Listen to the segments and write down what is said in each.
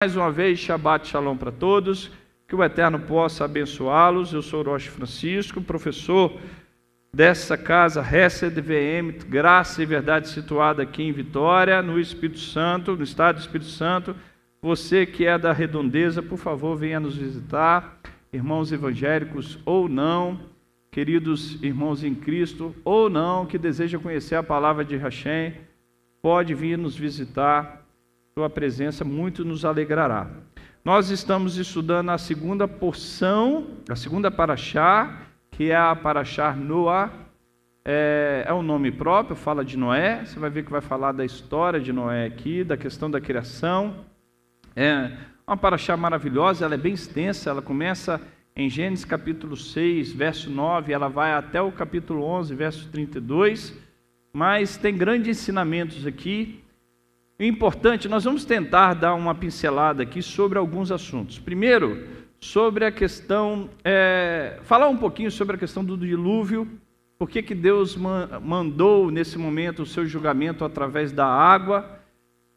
Mais uma vez, Shabbat Shalom para todos, que o Eterno possa abençoá-los. Eu sou Rosh Francisco, professor dessa casa Hesed VM, Graça e Verdade, situada aqui em Vitória, no Espírito Santo, no estado do Espírito Santo. Você que é da Redondeza, por favor, venha nos visitar, irmãos evangélicos ou não, queridos irmãos em Cristo ou não, que deseja conhecer a palavra de Hashem, pode vir nos visitar. Sua presença muito nos alegrará. Nós estamos estudando a segunda porção, a segunda paraxá, que é a paraxá Noá. É um nome próprio, fala de Noé. Você vai ver que vai falar da história de Noé aqui, da questão da criação. É uma paraxá maravilhosa, ela é bem extensa, ela começa em Gênesis capítulo 6, verso 9, ela vai até o capítulo 11, verso 32, mas tem grandes ensinamentos aqui. O importante, nós vamos tentar dar uma pincelada aqui sobre alguns assuntos. Primeiro, sobre a questão, falar um pouquinho sobre a questão do dilúvio, por que Deus mandou nesse momento o seu julgamento através da água.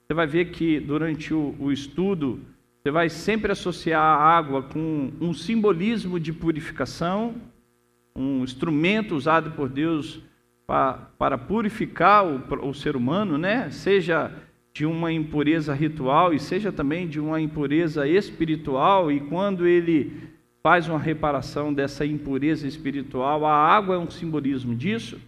Você vai ver que durante o estudo, você vai sempre associar a água com um simbolismo de purificação, um instrumento usado por Deus para purificar o ser humano, né? Seja de uma impureza ritual e seja também de uma impureza espiritual, e quando ele faz uma reparação dessa impureza espiritual, a água é um simbolismo disso.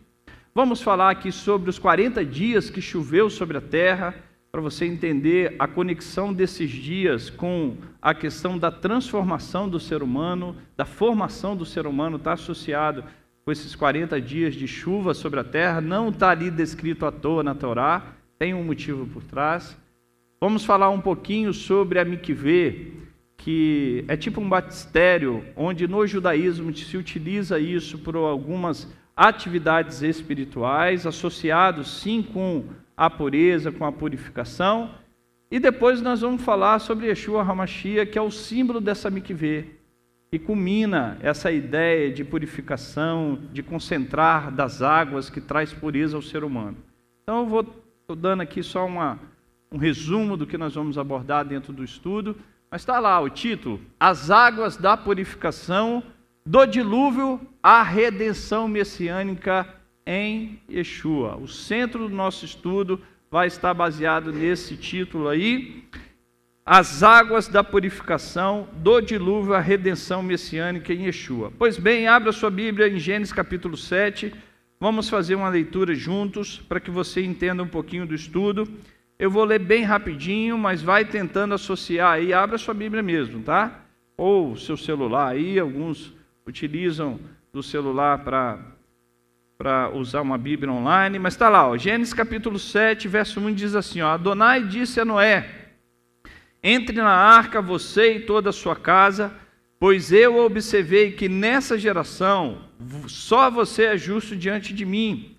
Vamos falar aqui sobre os 40 dias que choveu sobre a terra, para você entender a conexão desses dias com a questão da transformação do ser humano, da formação do ser humano, está associado com esses 40 dias de chuva sobre a terra, não está ali descrito à toa na Torá, tem um motivo por trás. Vamos falar um pouquinho sobre a mikvê, que é tipo um batistério, onde no judaísmo se utiliza isso por algumas atividades espirituais, associados sim com a pureza, com a purificação. E depois nós vamos falar sobre Yeshua HaMashiach, que é o símbolo dessa mikvê, que culmina essa ideia de purificação, de concentrar das águas que traz pureza ao ser humano. Então eu estou dando aqui só um resumo do que nós vamos abordar dentro do estudo, mas está lá o título: As águas da purificação do dilúvio à redenção messiânica em Yeshua. O centro do nosso estudo vai estar baseado nesse título aí: As águas da purificação do dilúvio à redenção messiânica em Yeshua. Pois bem, abra sua Bíblia em Gênesis capítulo 7, vamos fazer uma leitura juntos, para que você entenda um pouquinho do estudo. Eu vou ler bem rapidinho, mas vai tentando associar aí, abra sua Bíblia mesmo, tá? Ou seu celular aí, alguns utilizam do celular para usar uma Bíblia online, mas está lá, ó, Gênesis capítulo 7, verso 1 diz assim, ó, Adonai disse a Noé: Entre na arca você e toda a sua casa, pois eu observei que nessa geração só você é justo diante de mim.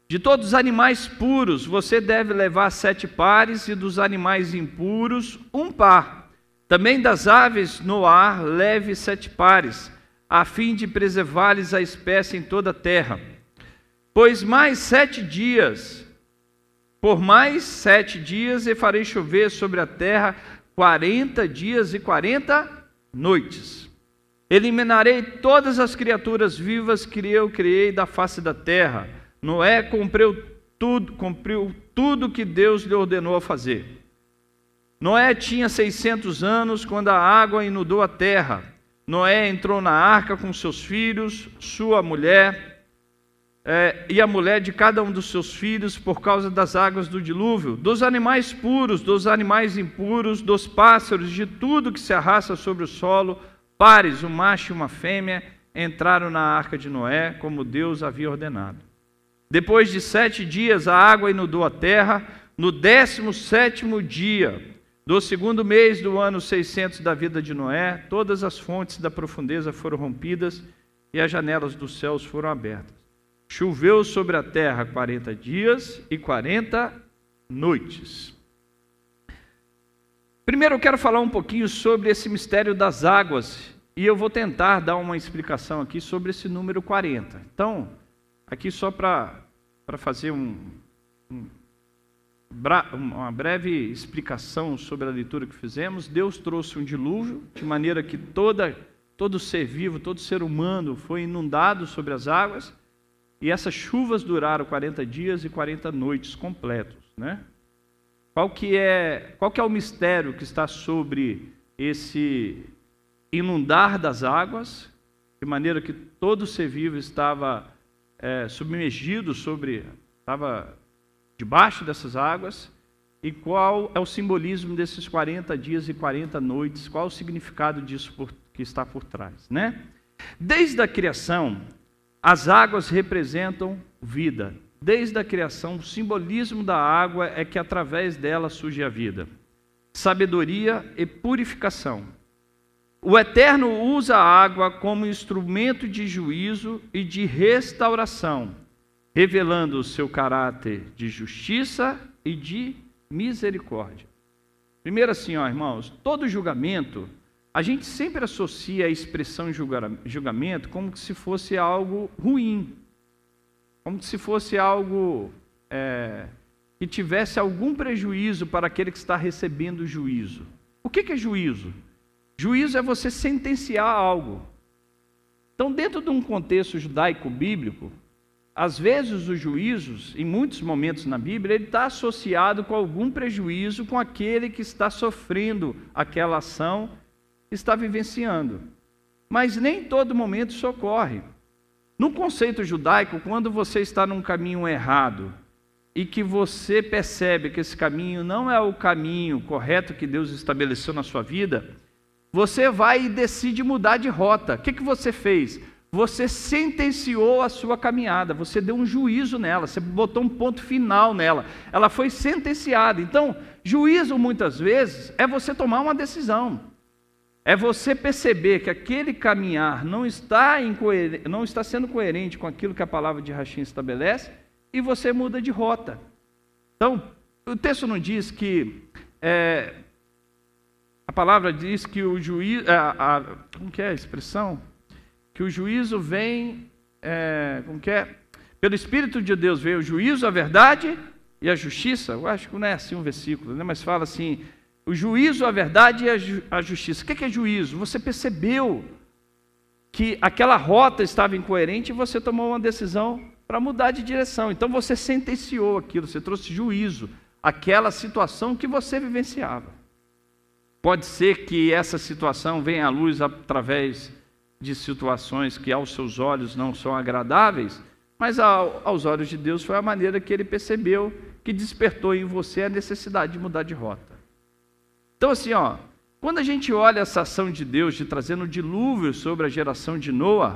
De todos os animais puros você deve levar 7 pares, e dos animais impuros 1 par. Também das aves no ar leve 7 pares, a fim de preservar-lhes a espécie em toda a terra. Pois por mais 7 dias e farei chover sobre a terra 40 dias e 40 noites. Eliminarei todas as criaturas vivas que eu criei da face da terra. Noé cumpriu tudo que Deus lhe ordenou a fazer. Noé tinha 600 anos quando a água inundou a terra. Noé entrou na arca com seus filhos, sua mulher e a mulher de cada um dos seus filhos, por causa das águas do dilúvio, dos animais puros, dos animais impuros, dos pássaros, de tudo que se arrasta sobre o solo, pares, um macho e uma fêmea, entraram na arca de Noé, como Deus havia ordenado. Depois de 7 dias, a água inundou a terra. No 17º dia do 2º mês do ano 600 da vida de Noé, todas as fontes da profundeza foram rompidas e as janelas dos céus foram abertas. Choveu sobre a terra 40 dias e 40 noites. Primeiro eu quero falar um pouquinho sobre esse mistério das águas, e eu vou tentar dar uma explicação aqui sobre esse número 40. Então, aqui só para fazer uma breve explicação sobre a leitura que fizemos. Deus trouxe um dilúvio, de maneira que todo ser vivo, todo ser humano foi inundado sobre as águas, e essas chuvas duraram 40 dias e 40 noites completos, né? Qual que é o mistério que está sobre esse inundar das águas, de maneira que todo ser vivo estava submergido estava debaixo dessas águas? E qual é o simbolismo desses 40 dias e 40 noites? Qual o significado disso que está por trás, né? Desde a criação, as águas representam vida. Desde a criação, o simbolismo da água é que através dela surge a vida, sabedoria e purificação. O Eterno usa a água como instrumento de juízo e de restauração, revelando o seu caráter de justiça e de misericórdia. Primeiro assim, irmãos, todo julgamento, a gente sempre associa a expressão julgamento como se fosse algo ruim, como se fosse algo que tivesse algum prejuízo para aquele que está recebendo o juízo. O que é juízo? Juízo é você sentenciar algo. Então, dentro de um contexto judaico-bíblico, às vezes os juízos, em muitos momentos na Bíblia, ele está associado com algum prejuízo com aquele que está sofrendo aquela ação, está vivenciando. Mas nem todo momento isso ocorre. No conceito judaico, quando você está num caminho errado e que você percebe que esse caminho não é o caminho correto que Deus estabeleceu na sua vida, você vai e decide mudar de rota. O que você fez? Você sentenciou a sua caminhada, você deu um juízo nela, você botou um ponto final nela, ela foi sentenciada. Então, juízo muitas vezes é você tomar uma decisão, é você perceber que aquele caminhar não está sendo coerente com aquilo que a palavra de Rachim estabelece, e você muda de rota. Então, o texto não diz que... a palavra diz que o juízo... como que é a expressão? Que o juízo vem... Pelo Espírito de Deus veio o juízo, a verdade e a justiça. Eu acho que não é assim um versículo, né? Mas fala assim... O juízo, a verdade e a justiça. O que é juízo? Você percebeu que aquela rota estava incoerente e você tomou uma decisão para mudar de direção. Então você sentenciou aquilo, você trouxe juízo àquela situação que você vivenciava. Pode ser que essa situação venha à luz através de situações que aos seus olhos não são agradáveis, mas aos olhos de Deus foi a maneira que ele percebeu que despertou em você a necessidade de mudar de rota. Então assim, quando a gente olha essa ação de Deus de trazendo um dilúvio sobre a geração de Noé,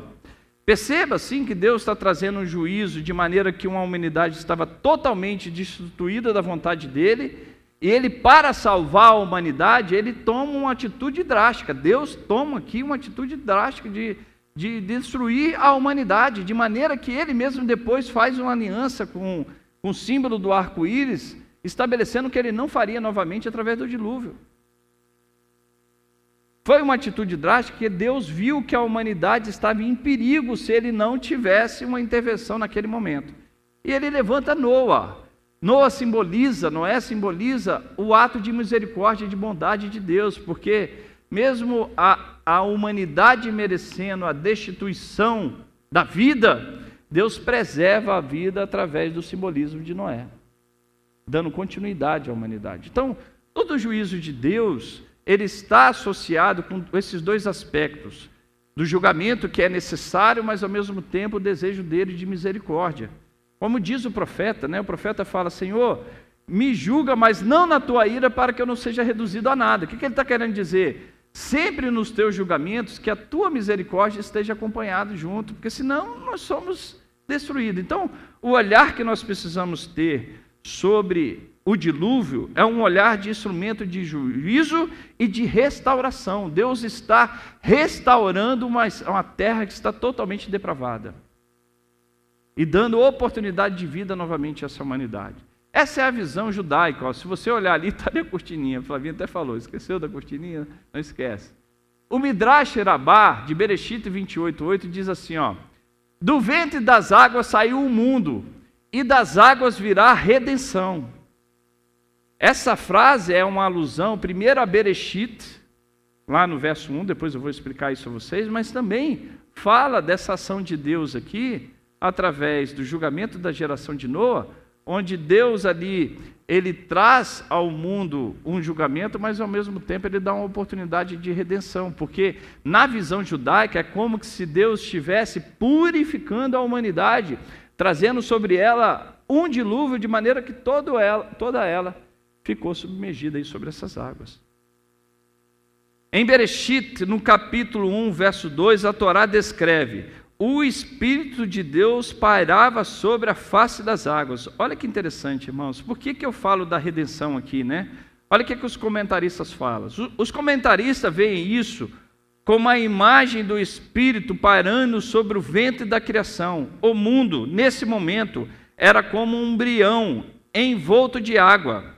perceba assim que Deus está trazendo um juízo de maneira que uma humanidade estava totalmente destituída da vontade dele, e ele, para salvar a humanidade, ele toma uma atitude drástica. Deus toma aqui uma atitude drástica de destruir a humanidade, de maneira que ele mesmo depois faz uma aliança com o símbolo do arco-íris, estabelecendo que ele não faria novamente através do dilúvio. Foi uma atitude drástica porque Deus viu que a humanidade estava em perigo se ele não tivesse uma intervenção naquele momento. E ele levanta Noé. Noé simboliza o ato de misericórdia e de bondade de Deus, porque mesmo a humanidade merecendo a destituição da vida, Deus preserva a vida através do simbolismo de Noé, dando continuidade à humanidade. Então, todo o juízo de Deus, ele está associado com esses dois aspectos, do julgamento que é necessário, mas ao mesmo tempo o desejo dele de misericórdia. Como diz o profeta, né? O profeta fala: Senhor, me julga, mas não na tua ira, para que eu não seja reduzido a nada. O que ele está querendo dizer? Sempre nos teus julgamentos, que a tua misericórdia esteja acompanhada junto, porque senão nós somos destruídos. Então, o olhar que nós precisamos ter sobre o dilúvio é um olhar de instrumento de juízo e de restauração. Deus está restaurando uma terra que está totalmente depravada e dando oportunidade de vida novamente a essa humanidade. Essa é a visão judaica. Se você olhar ali, está ali a cortininha. O Flavinho até falou, esqueceu da cortininha? Não esquece. O Midrash Rabbah, de Bereshit 28:8, diz assim, do ventre das águas saiu o mundo, e das águas virá a redenção. Essa frase é uma alusão, primeiro a Bereshit, lá no verso 1, depois eu vou explicar isso a vocês, mas também fala dessa ação de Deus aqui, através do julgamento da geração de Noa, onde Deus ali, ele traz ao mundo um julgamento, mas ao mesmo tempo ele dá uma oportunidade de redenção, porque na visão judaica é como se Deus estivesse purificando a humanidade, trazendo sobre ela um dilúvio, de maneira que toda ela ficou submergida aí sobre essas águas. Em Bereshit, no capítulo 1, verso 2, a Torá descreve: o Espírito de Deus pairava sobre a face das águas. Olha que interessante, irmãos. Por que eu falo da redenção aqui, né? Olha o que os comentaristas falam. Os comentaristas veem isso como a imagem do Espírito pairando sobre o ventre da criação. O mundo, nesse momento, era como um embrião envolto de água,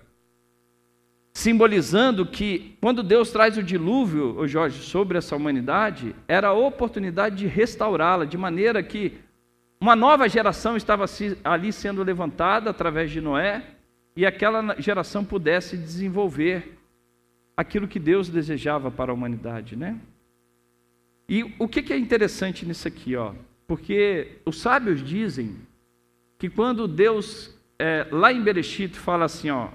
simbolizando que, quando Deus traz o dilúvio, Jorge, sobre essa humanidade, era a oportunidade de restaurá-la, de maneira que uma nova geração estava ali sendo levantada através de Noé, e aquela geração pudesse desenvolver aquilo que Deus desejava para a humanidade, né? E o que é interessante nisso aqui, ó? Porque os sábios dizem que quando Deus, lá em Bereshit, fala assim, ó,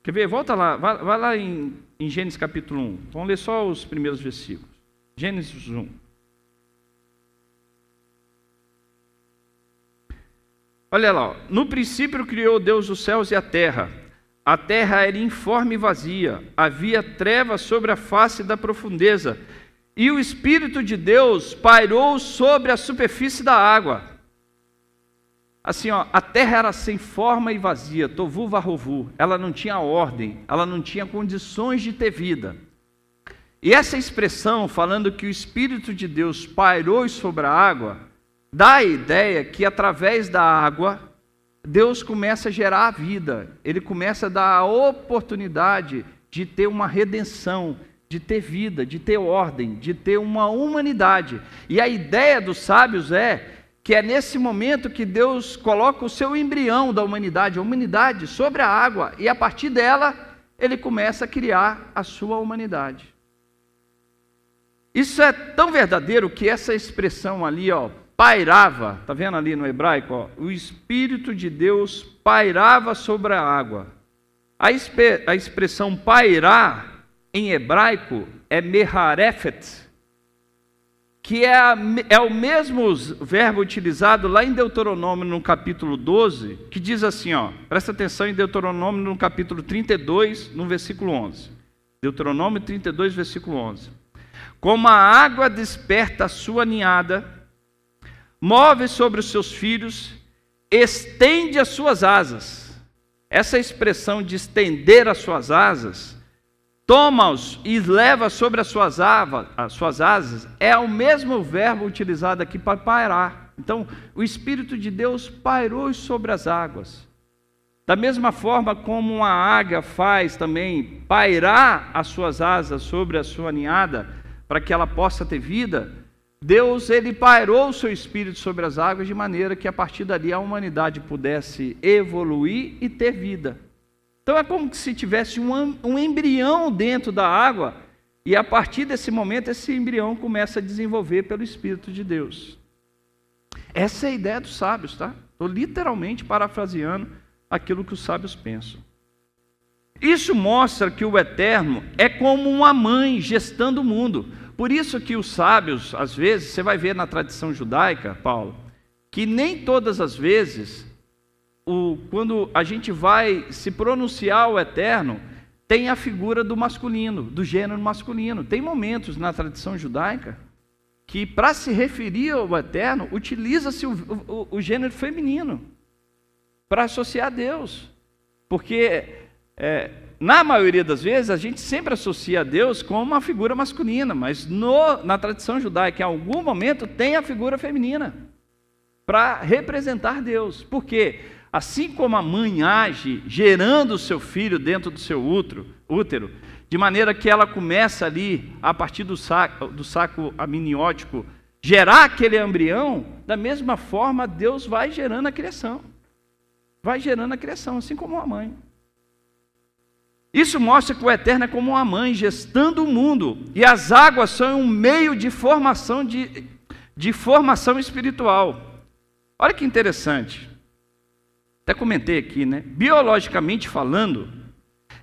quer ver? Volta lá, vai lá em Gênesis capítulo 1. Vamos ler só os primeiros versículos. Gênesis 1. Olha lá, ó. No princípio criou Deus os céus e a terra. A terra era informe e vazia. Havia trevas sobre a face da profundeza. E o Espírito de Deus pairou sobre a superfície da água. Assim, ó, a terra era sem forma e vazia, tovu varrovu, ela não tinha ordem, ela não tinha condições de ter vida. E essa expressão, falando que o Espírito de Deus pairou sobre a água, dá a ideia que através da água, Deus começa a gerar a vida, ele começa a dar a oportunidade de ter uma redenção, de ter vida, de ter ordem, de ter uma humanidade. E a ideia dos sábios que é nesse momento que Deus coloca o seu embrião da humanidade, a humanidade sobre a água, e a partir dela, ele começa a criar a sua humanidade. Isso é tão verdadeiro que essa expressão ali, ó, pairava, está vendo ali no hebraico? Ó, o Espírito de Deus pairava sobre a água. A expressão pairar, em hebraico, é meharefet, que é o mesmo verbo utilizado lá em Deuteronômio, no capítulo 12, que diz assim, ó, presta atenção em Deuteronômio, no capítulo 32, no versículo 11. Deuteronômio 32, versículo 11. Como a água desperta a sua ninhada, move sobre os seus filhos, estende as suas asas. Essa expressão de estender as suas asas, toma-os e leva sobre as suas asas, é o mesmo verbo utilizado aqui para pairar. Então, o Espírito de Deus pairou sobre as águas. Da mesma forma como uma águia faz também pairar as suas asas sobre a sua ninhada, para que ela possa ter vida, Deus, ele pairou o seu Espírito sobre as águas, de maneira que a partir dali a humanidade pudesse evoluir e ter vida. Então é como se tivesse um embrião dentro da água, e a partir desse momento esse embrião começa a desenvolver pelo Espírito de Deus. Essa é a ideia dos sábios, tá? Estou literalmente parafraseando aquilo que os sábios pensam. Isso mostra que o Eterno é como uma mãe gestando o mundo. Por isso que os sábios, às vezes, você vai ver na tradição judaica, Paulo, que nem todas as vezes, quando a gente vai se pronunciar ao Eterno, tem a figura do masculino, do gênero masculino. Tem momentos na tradição judaica que, para se referir ao Eterno, utiliza-se o gênero feminino para associar a Deus. Porque, na maioria das vezes, a gente sempre associa a Deus com uma figura masculina, mas na tradição judaica, em algum momento, tem a figura feminina para representar Deus. Por quê? Assim como a mãe age gerando o seu filho dentro do seu útero, de maneira que ela começa ali, a partir do saco amniótico, gerar aquele embrião, da mesma forma Deus vai gerando a criação. Vai gerando a criação, assim como a mãe. Isso mostra que o Eterno é como uma mãe gestando o mundo, e as águas são um meio de formação, de formação espiritual. Olha que interessante. Até comentei aqui, né? Biologicamente falando,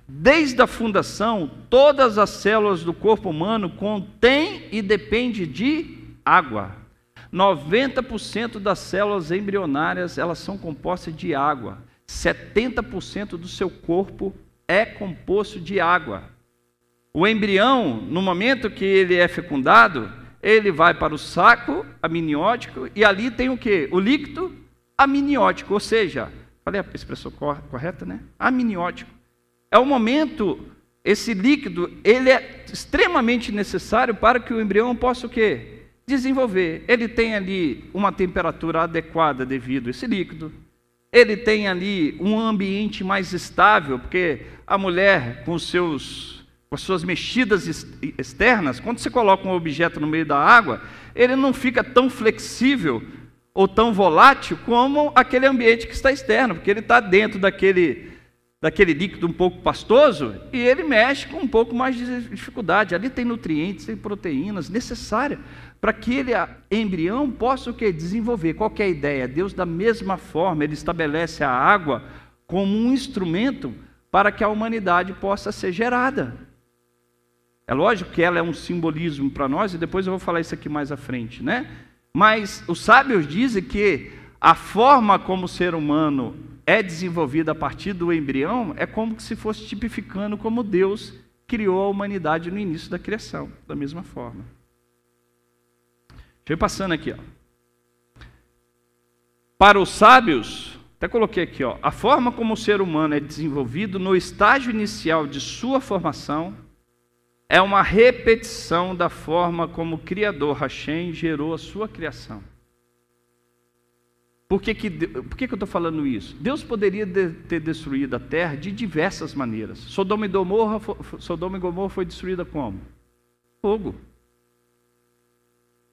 desde a fundação, todas as células do corpo humano contêm e dependem de água. 90% das células embrionárias, elas são compostas de água. 70% do seu corpo é composto de água. O embrião, no momento que ele é fecundado, ele vai para o saco amniótico e ali tem o quê? O líquido amniótico, ou seja, falei a expressão correta, né? Amniótico. É o momento, esse líquido, ele é extremamente necessário para que o embrião possa o quê? Desenvolver. Ele tem ali uma temperatura adequada devido a esse líquido. Ele tem ali um ambiente mais estável, porque a mulher, com as suas mexidas externas, quando você coloca um objeto no meio da água, ele não fica tão flexível ou tão volátil como aquele ambiente que está externo, porque ele está dentro daquele líquido um pouco pastoso e ele mexe com um pouco mais de dificuldade. Ali tem nutrientes e proteínas necessárias para que ele, embrião, possa o quê? Desenvolver. Qual que é a ideia? Deus, da mesma forma, ele estabelece a água como um instrumento para que a humanidade possa ser gerada. É lógico que ela é um simbolismo para nós, e depois eu vou falar isso aqui mais à frente, né? Mas os sábios dizem que a forma como o ser humano é desenvolvido a partir do embrião é como se fosse tipificando como Deus criou a humanidade no início da criação, da mesma forma. Deixa eu ir passando aqui, ó. Para os sábios, até coloquei aqui, ó, a forma como o ser humano é desenvolvido no estágio inicial de sua formação é uma repetição da forma como o Criador Hashem gerou a sua criação. Por que eu estou falando isso? Deus poderia ter destruído a terra de diversas maneiras. Sodoma e Gomorra foi destruída como? Fogo.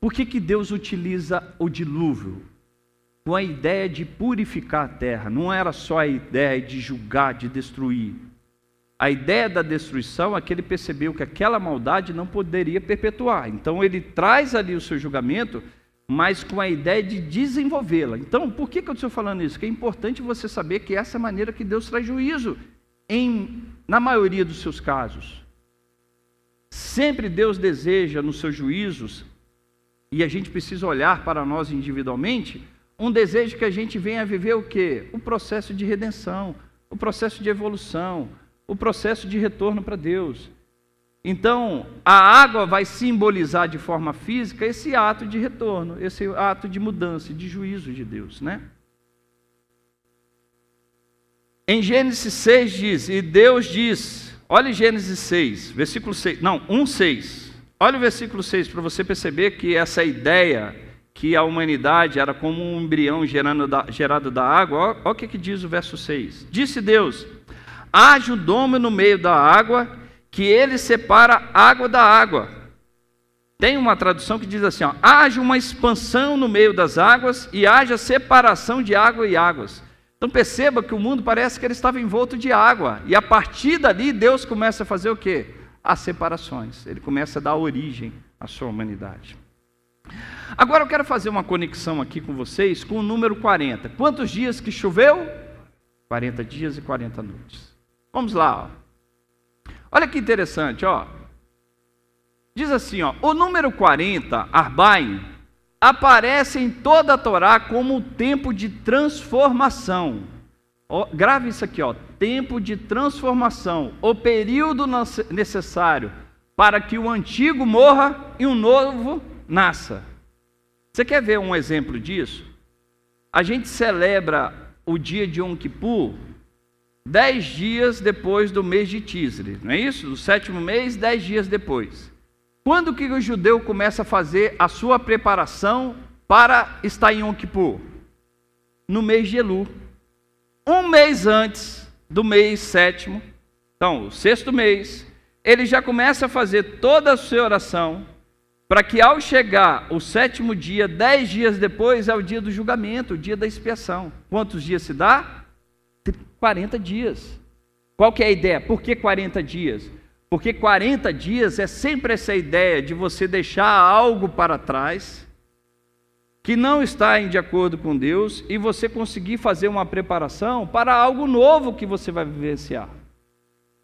Por que Deus utiliza o dilúvio? Com a ideia de purificar a terra. Não era só a ideia de julgar, de destruir. A ideia da destruição é que ele percebeu que aquela maldade não poderia perpetuar. Então ele traz ali o seu julgamento, mas com a ideia de desenvolvê-la. Então, por que eu estou falando isso? Que é importante você saber que essa é a maneira que Deus traz juízo, na maioria dos seus casos. Sempre Deus deseja nos seus juízos, e a gente precisa olhar para nós individualmente, um desejo que a gente venha viver o quê? O processo de redenção, o processo de evolução, o processo de retorno para Deus. Então, a água vai simbolizar de forma física esse ato de retorno, esse ato de mudança, de juízo de Deus, né? Em Gênesis 6 diz, e Deus diz, olha Gênesis 6, versículo 6, não, 1:6. Olha o versículo 6 para você perceber que essa ideia que a humanidade era como um embrião gerado da água, olha o que diz o verso 6. Disse Deus, haja o dome no meio da água, que ele separa água da água. Tem uma tradução que diz assim, ó, haja uma expansão no meio das águas e haja separação de água e águas. Então perceba que o mundo parece que ele estava envolto de água, e a partir dali Deus começa a fazer o quê? As separações, ele começa a dar origem à sua humanidade. Agora eu quero fazer uma conexão aqui com vocês com o número 40. Quantos dias que choveu? 40 dias e 40 noites. Vamos lá, ó. Olha que interessante, ó. Diz assim, ó, o número 40, Arbaim, aparece em toda a Torá como o tempo de transformação. Ó, grave isso aqui, ó, tempo de transformação, o período necessário para que o antigo morra e o novo nasça. Você quer ver um exemplo disso? A gente celebra o dia de Yom Kippur 10 dias depois do mês de Tisri, não é isso? Do 7º mês, 10 dias depois. Quando que o judeu começa a fazer a sua preparação para estar em Yom Kippur? No mês de Elul. Um mês antes do mês 7º, então, o 6º mês, ele já começa a fazer toda a sua oração, para que ao chegar o 7º dia, 10 dias depois, é o dia do julgamento, o dia da expiação. Quantos dias se dá? 40 dias. Qual que é a ideia? Por que 40 dias? Porque 40 dias é sempre essa ideia de você deixar algo para trás, que não está de acordo com Deus, e você conseguir fazer uma preparação para algo novo que você vai vivenciar.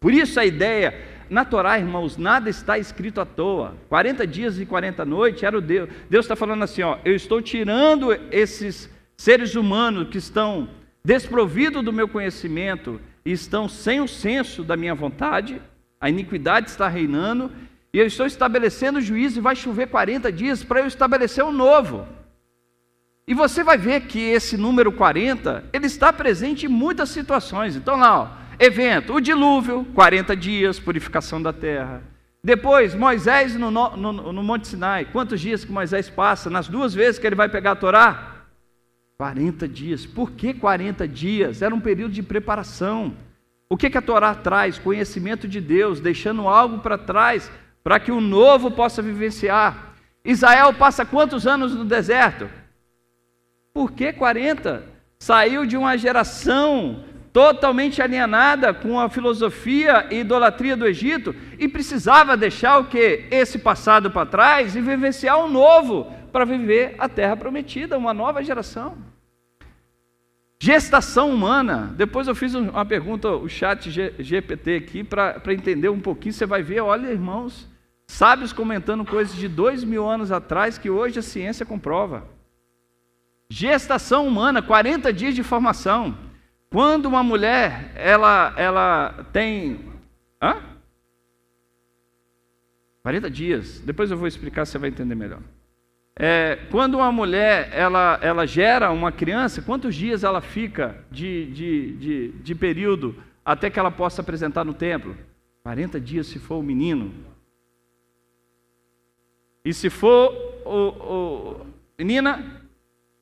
Por isso a ideia, na Torá, irmãos, nada está escrito à toa. 40 dias e 40 noites era o Deus. Deus está falando assim, ó, eu estou tirando esses seres humanos que estão desprovidos do meu conhecimento e estão sem o senso da minha vontade, a iniquidade está reinando, e eu estou estabelecendo o juízo, e vai chover 40 dias para eu estabelecer um novo. E você vai ver que esse número 40, ele está presente em muitas situações. Então lá, ó, evento, o dilúvio, 40 dias, purificação da terra. Depois, Moisés no Monte Sinai, quantos dias que Moisés passa? Nas 2 vezes que ele vai pegar a Torá? 40 dias. Por que 40 dias? Era um período de preparação. O que a Torá traz? Conhecimento de Deus, deixando algo para trás, para que o novo possa vivenciar. Israel passa quantos anos no deserto? Por que 40? Saiu de uma geração totalmente alienada com a filosofia e idolatria do Egito, e precisava deixar o quê? Esse passado para trás e vivenciar um novo, para viver a terra prometida, uma nova geração. Gestação humana. Depois eu fiz uma pergunta, o chat GPT aqui, para entender um pouquinho. Você vai ver, olha, irmãos, sábios comentando coisas de 2000 anos atrás, que hoje a ciência comprova. Gestação humana, 40 dias de formação. Quando uma mulher, ela tem... 40 dias. Depois eu vou explicar, você vai entender melhor. Quando uma mulher, ela gera uma criança, quantos dias ela fica de período até que ela possa apresentar no templo? 40 dias se for o menino. E se for menina,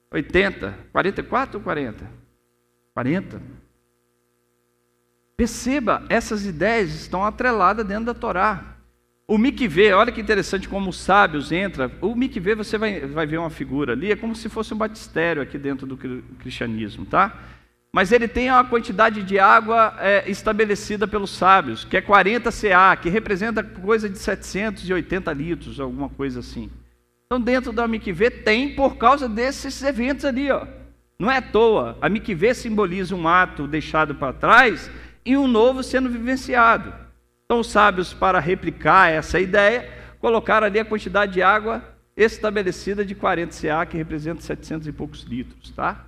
80. 44 ou 40? 40. Perceba, essas ideias estão atreladas dentro da Torá. O mikvê, olha que interessante como os sábios entram. O mikvê, você vai ver uma figura ali, é como se fosse um batistério aqui dentro do cristianismo, tá? Mas ele tem uma quantidade de água estabelecida pelos sábios, que é 40 CA, que representa coisa de 780 litros, alguma coisa assim. Então dentro da mikvê tem por causa desses eventos ali, ó. Não é à toa, a mikvê simboliza um ato deixado para trás e um novo sendo vivenciado. Então os sábios, para replicar essa ideia, colocaram ali a quantidade de água estabelecida de 40 CA, que representa 700 e poucos litros, tá?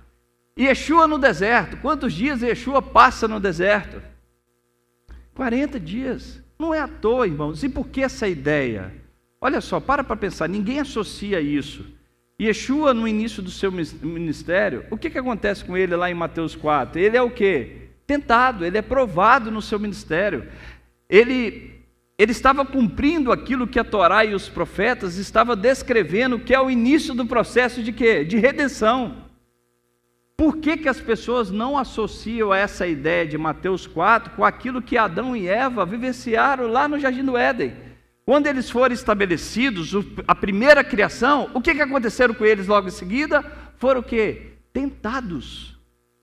E Yeshua no deserto, quantos dias Yeshua passa no deserto? 40 dias, não é à toa, irmãos. E por que essa ideia? Olha só, para pensar, ninguém associa isso. Yeshua, no início do seu ministério, o que acontece com ele lá em Mateus 4? Ele é o quê? Tentado, ele é provado no seu ministério. Ele estava cumprindo aquilo que a Torá e os profetas estavam descrevendo, que é o início do processo de quê? De redenção. Por que as pessoas não associam essa ideia de Mateus 4 com aquilo que Adão e Eva vivenciaram lá no Jardim do Éden? Quando eles foram estabelecidos, a primeira criação, o que aconteceram com eles logo em seguida? Foram o quê? Tentados.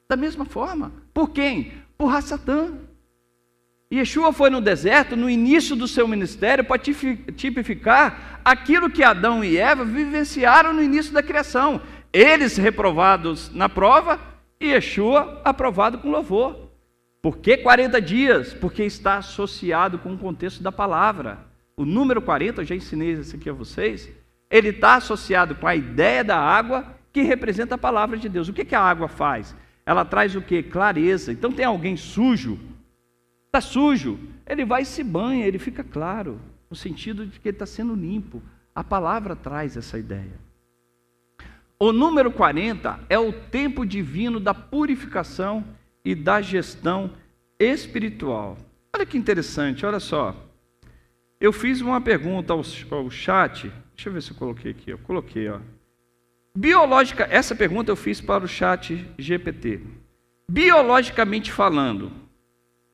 Da mesma forma. Por quem? Por Satã. Yeshua foi no deserto, no início do seu ministério, para tipificar aquilo que Adão e Eva vivenciaram no início da criação. Eles reprovados na prova e Yeshua aprovado com louvor. Por que 40 dias? Porque está associado com o contexto da palavra. O número 40, eu já ensinei isso aqui a vocês, ele está associado com a ideia da água, que representa a palavra de Deus. O que a água faz? Ela traz o quê? Clareza. Então tem alguém sujo, está sujo, ele vai e se banha, ele fica claro, no sentido de que ele está sendo limpo. A palavra traz essa ideia. O número 40 é o tempo divino da purificação e da gestão espiritual. Olha que interessante, olha só. Eu fiz uma pergunta ao chat, deixa eu ver se eu coloquei aqui, eu coloquei, ó. Biológica, essa pergunta eu fiz para o chat GPT. Biologicamente falando,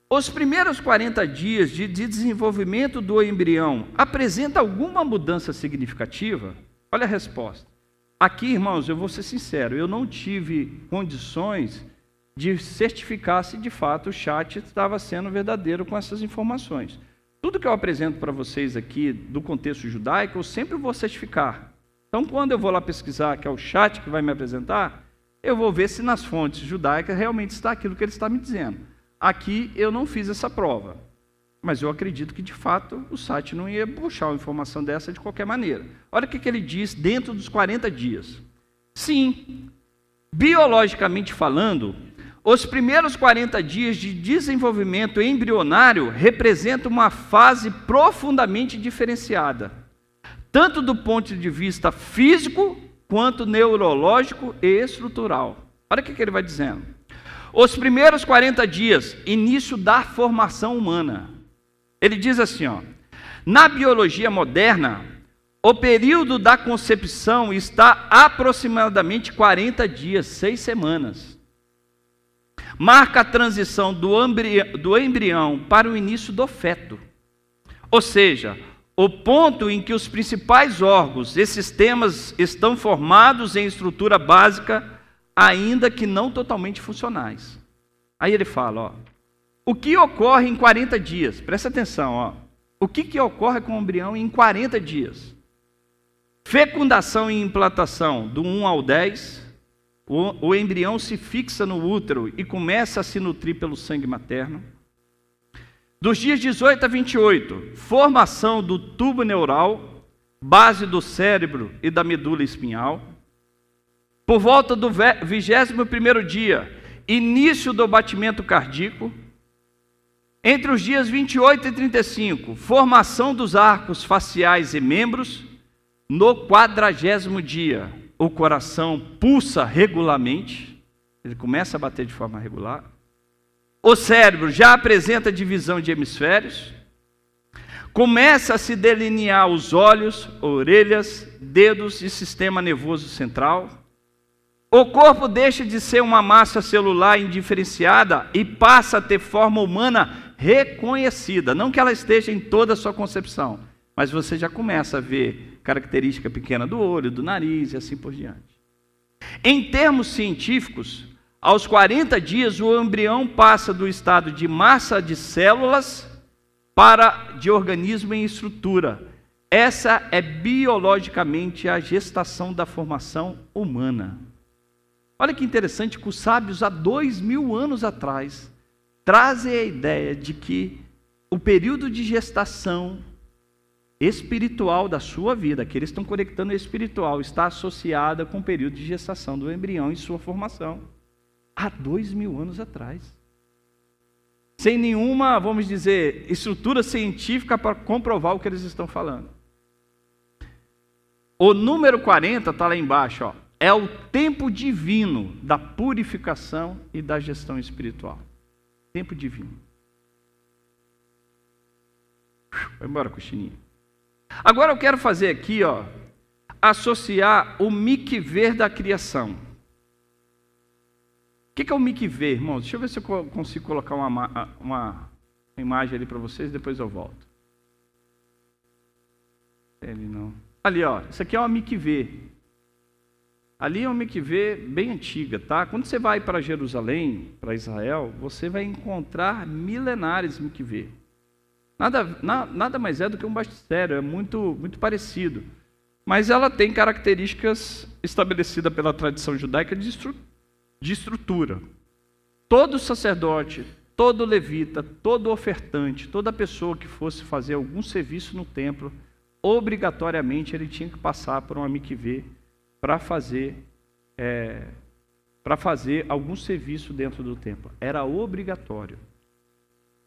os primeiros 40 dias de desenvolvimento do embrião apresenta alguma mudança significativa? Olha a resposta. Aqui, irmãos, eu vou ser sincero, eu não tive condições de certificar se de fato o chat estava sendo verdadeiro com essas informações. Tudo que eu apresento para vocês aqui do contexto judaico, eu sempre vou certificar. Então, quando eu vou lá pesquisar, que é o chat que vai me apresentar, eu vou ver se nas fontes judaicas realmente está aquilo que ele está me dizendo. Aqui eu não fiz essa prova, mas eu acredito que de fato o site não ia puxar uma informação dessa de qualquer maneira. Olha o que ele diz dentro dos 40 dias. Sim, biologicamente falando, os primeiros 40 dias de desenvolvimento embrionário representam uma fase profundamente diferenciada, tanto do ponto de vista físico, quanto neurológico e estrutural. Olha o que ele vai dizendo. Os primeiros 40 dias, início da formação humana. Ele diz assim, ó, na biologia moderna, o período da concepção está aproximadamente 40 dias, 6 semanas. Marca a transição do embrião para o início do feto. Ou seja, o ponto em que os principais órgãos e sistemas estão formados em estrutura básica, ainda que não totalmente funcionais. Aí ele fala, ó, o que ocorre em 40 dias? Presta atenção, ó. O que ocorre com o embrião em 40 dias? Fecundação e implantação do 1 ao 10, o embrião se fixa no útero e começa a se nutrir pelo sangue materno. Dos dias 18 a 28, formação do tubo neural, base do cérebro e da medula espinhal. Por volta do 21º dia, início do batimento cardíaco. Entre os dias 28 e 35, formação dos arcos faciais e membros. No 40º dia, o coração pulsa regularmente, ele começa a bater de forma regular. O cérebro já apresenta divisão de hemisférios. Começa a se delinear os olhos, orelhas, dedos e sistema nervoso central. O corpo deixa de ser uma massa celular indiferenciada e passa a ter forma humana reconhecida. Não que ela esteja em toda a sua concepção, mas você já começa a ver característica pequena do olho, do nariz e assim por diante. Em termos científicos, aos 40 dias o embrião passa do estado de massa de células para de organismo em estrutura. Essa é biologicamente a gestação da formação humana. Olha que interessante que os sábios há 2000 anos atrás trazem a ideia de que o período de gestação espiritual da sua vida, que eles estão conectando o espiritual, está associada com o período de gestação do embrião e sua formação. Há 2000 anos atrás. Sem nenhuma, vamos dizer, estrutura científica para comprovar o que eles estão falando. O número 40 está lá embaixo, ó, é o tempo divino da purificação e da gestão espiritual. Tempo divino. Vai embora, coxininha. Agora eu quero fazer aqui, ó, associar o mikveh da criação. O que é o mikveh, irmãos? Deixa eu ver se eu consigo colocar uma imagem ali para vocês, depois eu volto. Ele não. Ali, ó, isso aqui é uma mikveh. Ali é uma mikveh bem antiga, tá? Quando você vai para Jerusalém, para Israel, você vai encontrar milenares mikveh. Nada mais é do que um bastério, é muito parecido. Mas ela tem características estabelecidas pela tradição judaica de estrutura. Todo sacerdote, todo levita, todo ofertante, toda pessoa que fosse fazer algum serviço no templo, obrigatoriamente ele tinha que passar por uma mikveh para fazer algum serviço dentro do templo. Era obrigatório.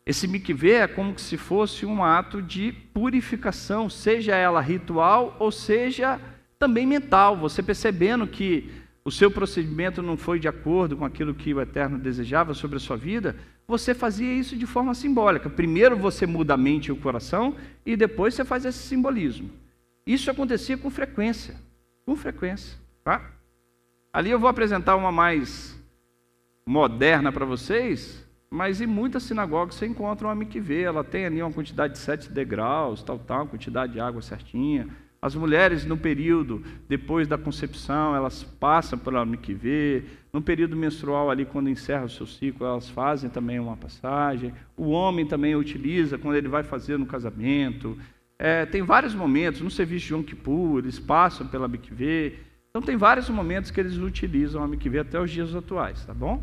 Esse mikveh é como se fosse um ato de purificação, seja ela ritual ou seja também mental. Você percebendo que o seu procedimento não foi de acordo com aquilo que o Eterno desejava sobre a sua vida, você fazia isso de forma simbólica. Primeiro você muda a mente e o coração e depois você faz esse simbolismo. Isso acontecia com frequência. Tá? Ali eu vou apresentar uma mais moderna para vocês, mas em muitas sinagogas você encontra uma mikveh, ela tem ali uma quantidade de 7 degraus, tal, uma quantidade de água certinha. As mulheres, no período depois da concepção, elas passam pela mikvê. No período menstrual, ali, quando encerra o seu ciclo, elas fazem também uma passagem. O homem também utiliza quando ele vai fazer no casamento. Tem vários momentos, no serviço de Yom Kippur, eles passam pela mikvê. Então, tem vários momentos que eles utilizam a mikvê até os dias atuais, tá bom?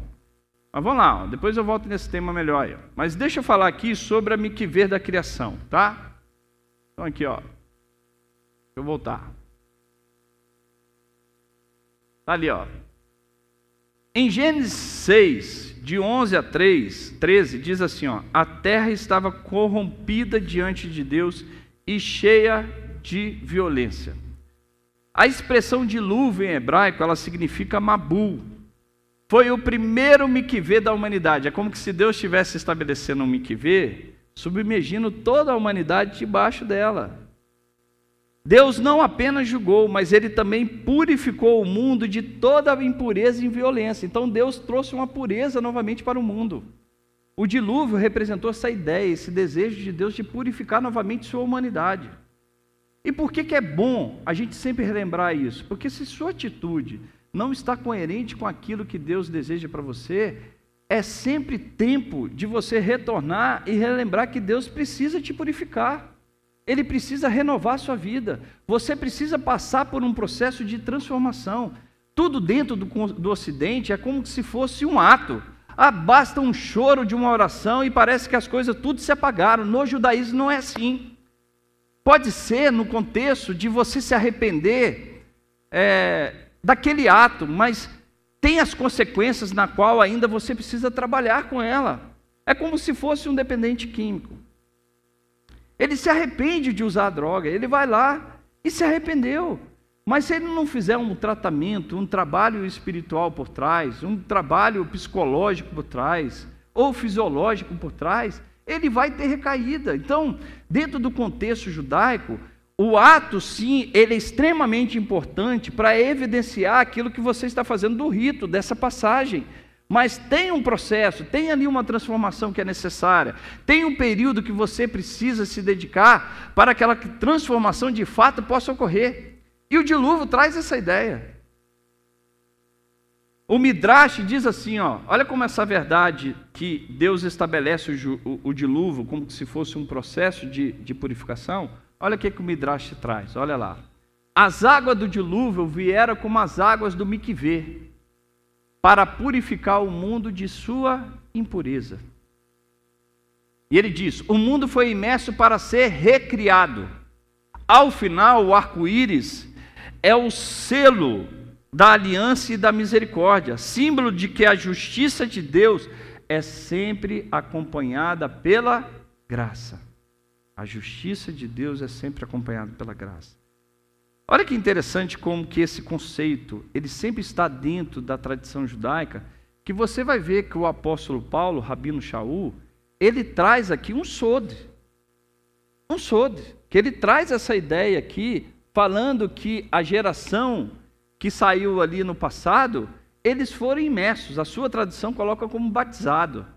Mas vamos lá, depois eu volto nesse tema melhor aí. Mas deixa eu falar aqui sobre a mikvê da criação, tá? Então, aqui, ó. Deixa eu voltar. Está ali, ó. Em Gênesis 6, de 11 a 13, diz assim, ó: a terra estava corrompida diante de Deus e cheia de violência. A expressão dilúvio em hebraico, ela significa Mabul. Foi o primeiro mikvê da humanidade. É como que se Deus estivesse estabelecendo um mikvê, submergindo toda a humanidade debaixo dela. Deus não apenas julgou, mas Ele também purificou o mundo de toda a impureza e violência. Então Deus trouxe uma pureza novamente para o mundo. O dilúvio representou essa ideia, esse desejo de Deus de purificar novamente sua humanidade. E por que é bom a gente sempre relembrar isso? Porque se sua atitude não está coerente com aquilo que Deus deseja para você, é sempre tempo de você retornar e relembrar que Deus precisa te purificar. Ele precisa renovar a sua vida. Você precisa passar por um processo de transformação. Tudo dentro do Ocidente é como se fosse um ato. Basta um choro de uma oração e parece que as coisas tudo se apagaram. No judaísmo não é assim. Pode ser no contexto de você se arrepender daquele ato, mas tem as consequências na qual ainda você precisa trabalhar com ela. É como se fosse um dependente químico. Ele se arrepende de usar a droga, ele vai lá e se arrependeu. Mas se ele não fizer um tratamento, um trabalho espiritual por trás, um trabalho psicológico por trás, ou fisiológico por trás, ele vai ter recaída. Então, dentro do contexto judaico, o ato, sim, ele é extremamente importante para evidenciar aquilo que você está fazendo do rito, dessa passagem. Mas tem um processo, tem ali uma transformação que é necessária, tem um período que você precisa se dedicar para que aquela transformação de fato possa ocorrer. E o dilúvio traz essa ideia. O Midrash diz assim, ó, olha como essa verdade que Deus estabelece o dilúvio como se fosse um processo de purificação. Olha o que o Midrash traz, olha lá. As águas do dilúvio vieram como as águas do mikvê, para purificar o mundo de sua impureza. E ele diz, o mundo foi imerso para ser recriado. Ao final, o arco-íris é o selo da aliança e da misericórdia, símbolo de que a justiça de Deus é sempre acompanhada pela graça. A justiça de Deus é sempre acompanhada pela graça. Olha que interessante como que esse conceito, ele sempre está dentro da tradição judaica, que você vai ver que o apóstolo Paulo, Rabino Shaul, ele traz aqui um sod, que ele traz essa ideia aqui, falando que a geração que saiu ali no passado, eles foram imersos, a sua tradição coloca como batizado,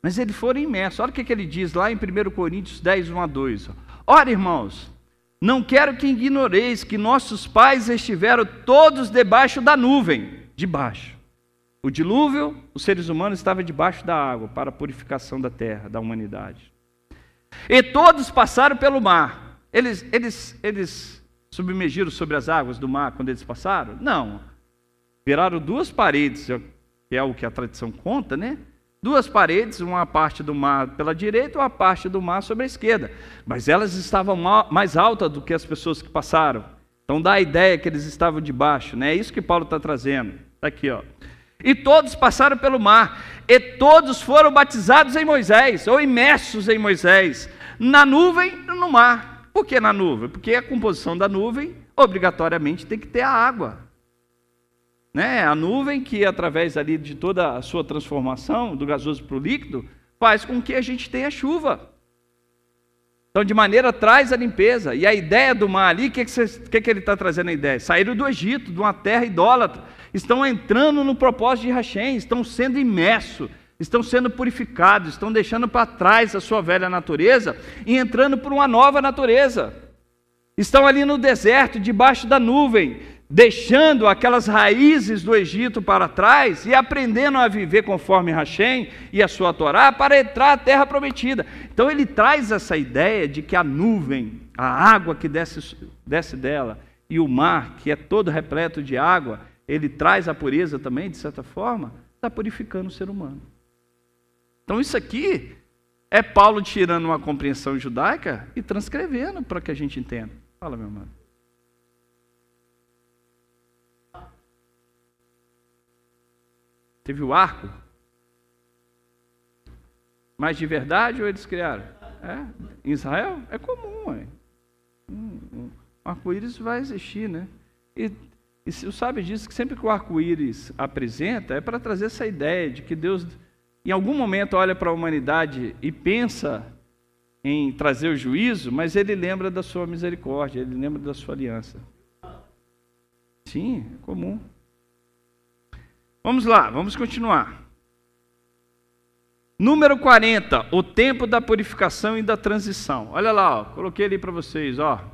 mas eles foram imersos. Olha o que ele diz lá em 1 Coríntios 10, 1 a 2. Ora, irmãos, não quero que ignoreis que nossos pais estiveram todos debaixo da nuvem, debaixo. O dilúvio, os seres humanos estavam debaixo da água para a purificação da terra, da humanidade. E todos passaram pelo mar. Eles submergiram sobre as águas do mar quando eles passaram? Não. Viraram duas paredes, que é o que a tradição conta, né? Duas paredes, uma parte do mar pela direita e uma parte do mar sobre a esquerda. Mas elas estavam mais altas do que as pessoas que passaram. Então dá a ideia que eles estavam debaixo, né? É isso que Paulo está trazendo. Está aqui, ó. E todos passaram pelo mar, e todos foram batizados em Moisés, ou imersos em Moisés, na nuvem e no mar. Por que na nuvem? Porque a composição da nuvem, obrigatoriamente, tem que ter a água. Né? A nuvem que, através ali de toda a sua transformação, do gasoso para o líquido, faz com que a gente tenha chuva. Então, de maneira, traz a limpeza. E a ideia do mar ali, o que ele está trazendo a ideia? Saíram do Egito, de uma terra idólatra. Estão entrando no propósito de Hashem, estão sendo imersos, estão sendo purificados, estão deixando para trás a sua velha natureza e entrando por uma nova natureza. Estão ali no deserto, debaixo da nuvem, deixando aquelas raízes do Egito para trás e aprendendo a viver conforme Hashem e a sua Torá para entrar na terra prometida. Então ele traz essa ideia de que a nuvem, a água que desce dela e o mar, que é todo repleto de água, ele traz a pureza também, de certa forma, está purificando o ser humano. Então isso aqui é Paulo tirando uma compreensão judaica e transcrevendo para que a gente entenda. Fala, meu irmão. Teve o arco? Mas de verdade ou eles criaram? Em Israel é comum. Um arco-íris vai existir, né? E o sábio diz que sempre que o arco-íris apresenta, é para trazer essa ideia de que Deus, em algum momento, olha para a humanidade e pensa em trazer o juízo, mas ele lembra da sua misericórdia, ele lembra da sua aliança. Sim, é comum. Vamos lá, vamos continuar. Número 40, o tempo da purificação e da transição. Olha lá, ó, coloquei ali para vocês, ó.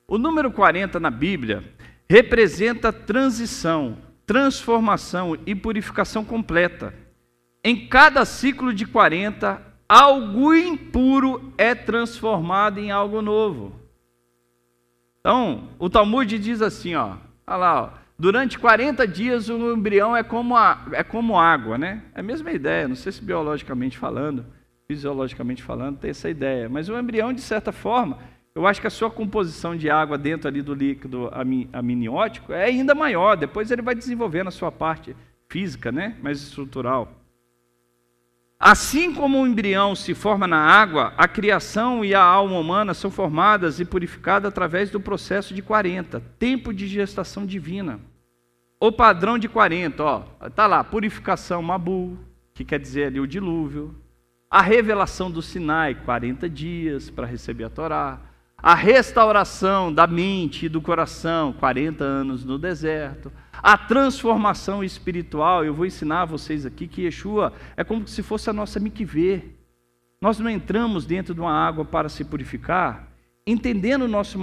O número 40 na Bíblia representa transição, transformação e purificação completa. Em cada ciclo de 40, algo impuro é transformado em algo novo. Então, o Talmud diz assim, ó, olha lá, ó, durante 40 dias o embrião é como água, né? É a mesma ideia, não sei se biologicamente falando, fisiologicamente falando, tem essa ideia. Mas o embrião, de certa forma, eu acho que a sua composição de água dentro ali do líquido amniótico é ainda maior. Depois ele vai desenvolvendo a sua parte física, né? Mais estrutural. Assim como o embrião se forma na água, a criação e a alma humana são formadas e purificadas através do processo de 40, tempo de gestação divina. O padrão de 40, ó, está lá, purificação Mabu, que quer dizer ali o dilúvio, a revelação do Sinai, 40 dias para receber a Torá, a restauração da mente e do coração, 40 anos no deserto, a transformação espiritual. Eu vou ensinar a vocês aqui que Yeshua é como se fosse a nossa mikvê. Nós não entramos dentro de uma água para se purificar, entendendo o nosso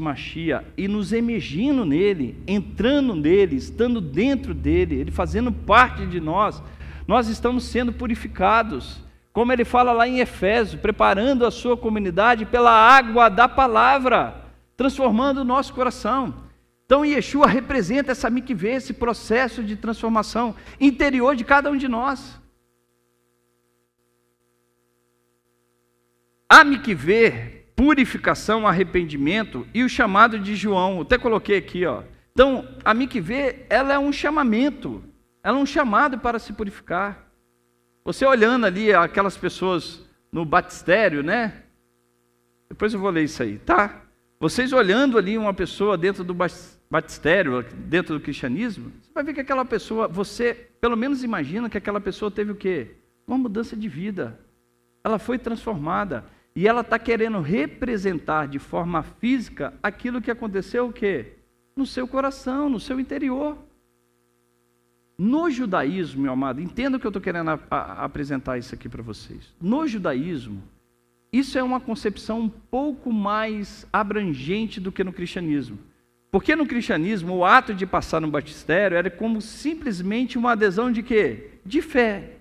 Mashiach e nos emergindo nele, entrando nele, estando dentro dele, ele fazendo parte de nós, nós estamos sendo purificados. Como ele fala lá em Efésios, preparando a sua comunidade pela água da palavra, transformando o nosso coração. Então Yeshua representa essa mikvê, esse processo de transformação interior de cada um de nós. A mikvê, purificação, arrependimento e o chamado de João, eu até coloquei aqui, ó. Então a mikvê, ela é um chamamento, ela é um chamado para se purificar. Você olhando ali aquelas pessoas no batistério, né? Depois eu vou ler isso aí, tá? Vocês olhando ali uma pessoa dentro do batistério, dentro do cristianismo, você vai ver que aquela pessoa, você pelo menos imagina que aquela pessoa teve o quê? Uma mudança de vida. Ela foi transformada. E ela está querendo representar de forma física aquilo que aconteceu o quê? No seu coração, no seu interior. No judaísmo, meu amado, entenda que eu estou querendo apresentar isso aqui para vocês. No judaísmo, isso é uma concepção um pouco mais abrangente do que no cristianismo. Porque no cristianismo, o ato de passar no batistério era como simplesmente uma adesão de quê? De fé.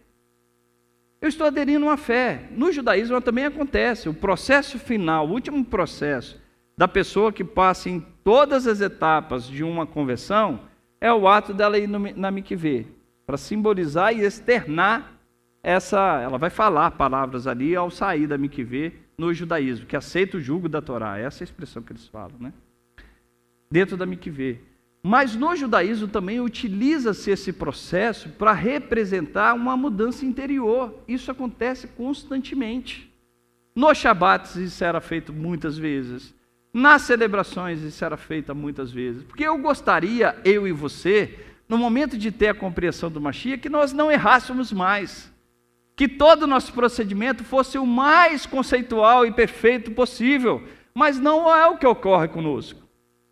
Eu estou aderindo a uma fé. No judaísmo também acontece. O processo final, o último processo da pessoa que passa em todas as etapas de uma conversão, é o ato dela ir na mikvê, para simbolizar e externar ela vai falar palavras ali ao sair da mikvê no judaísmo, que aceita o jugo da Torá, essa é a expressão que eles falam, né? Dentro da mikvê. Mas no judaísmo também utiliza-se esse processo para representar uma mudança interior. Isso acontece constantemente. No Shabat isso era feito muitas vezes. Nas celebrações isso era feito muitas vezes. Porque eu gostaria, eu e você, no momento de ter a compreensão do Mashiach, que nós não errássemos mais. Que todo o nosso procedimento fosse o mais conceitual e perfeito possível. Mas não é o que ocorre conosco.